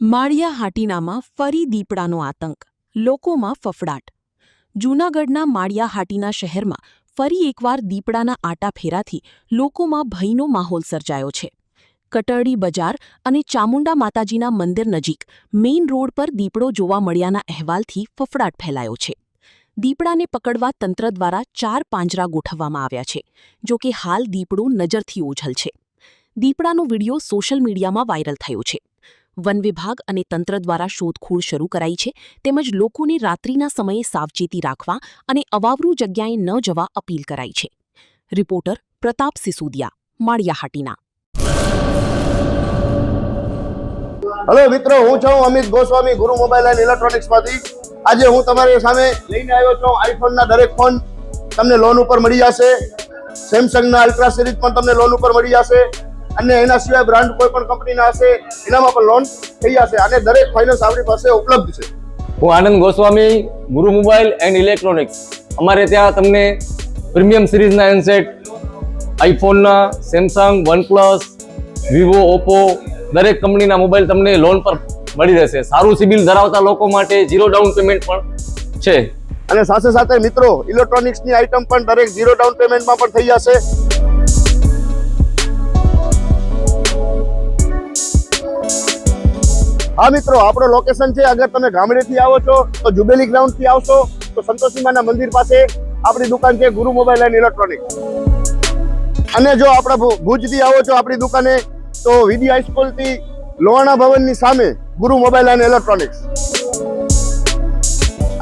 માળિયા હાટીનામાં ફરી દીપડાનો આતંક, લોકોમાં ફફડાટ. જૂનાગઢના માળિયા હાટીના શહેરમાં ફરી એકવાર દીપડાના આટાફેરાથી લોકોમાં ભયનો માહોલ સર્જાયો છે. કટરડી બજાર અને ચામુંડા માતાજીના મંદિર નજીક મેઇન રોડ પર દીપડો જોવા મળ્યાના અહેવાલથી ફફડાટ ફેલાયો છે. દીપડાને પકડવા તંત્ર દ્વારા 4 પાંજરા ગોઠવવામાં આવ્યા છે, જો કે હાલ દીપડો નજરથી ઓઝલ છે. દીપડાનો વિડીયો સોશિયલ મીડિયામાં વાયરલ થયો છે. વન વિભાગ અને તંત્ર દ્વારા શોધખોળ શરૂ કરાઈ છે, તેમજ લોકોને રાત્રિના સમયે સાવચેતી રાખવા અને અવાવરૂ જગ્યાએ ન જવા અપીલ કરાઈ છે. રિપોર્ટર પ્રતાપ સિસોદિયા, માળિયા હાટીના. હેલો મિત્રો, હું છું અમિત ગોસ્વામી, ગુરુ મોબાઈલ એન્ડ ઇલેક્ટ્રોનિક્સમાંથી. આજે હું તમારી સામે લઈને આવ્યો છું આઈફોનના દરેક ફોન તમને લોન ઉપર મળી જશે. સેમસંગના અલ્ટ્રા સિરીઝ પણ તમને લોન ઉપર મળી જશે, અને એના સિવાય બ્રાન્ડ કોઈ પણ કંપનીના હશે એનામાં પણ લોન થઈ જશે, અને દરેક ફાઇનાન્સ આપણી પાસે ઉપલબ્ધ છે. હું આનંદ ગોસ્વામી, ગુરુ મોબાઈલ એન્ડ ઇલેક્ટ્રોનિક્સ. અમારે ત્યાં તમને પ્રીમિયમ સિરીઝના હેન્ડસેટ, આઈફોનના, સેમસંગ, વનપ્લસ, વિવો, ઓપ્પો દરેક કંપનીના મોબાઈલ તમને લોન પર મળી રહેશે. સારું સિબિલ ધરાવતા લોકો માટે 0 ડાઉન પેમેન્ટ પણ છે. અને સાથે સાથે મિત્રો, ઇલેક્ટ્રોનિક્સની આઇટમ પણ દરેક 0 ડાઉન પેમેન્ટમાં પણ થઈ જશે. હા મિત્રો, આપણો લોકેશન છે, અગર તમે ગામડેથી આવો છો તો જુબેલી ગ્રાઉન્ડથી આવશો તો સંતોષીમાના મંદિર પાસે આપણી દુકાન છે, ગુરુ મોબાઈલ એન્ડ ઇલેક્ટ્રોનિક્સ. અને જો આપણા ભુજથી આવો છો આપણી દુકાને તો વીડી હાઈસ્કૂલથી લોહાણા ભવનની સામે ગુરુ મોબાઈલ એન્ડ ઇલેક્ટ્રોનિક્સ.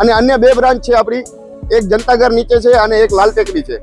અને અન્ય 2 બ્રાન્ચ છે આપણી, એક જનતાગર નીચે છે અને એક લાલ ટેકરી છે.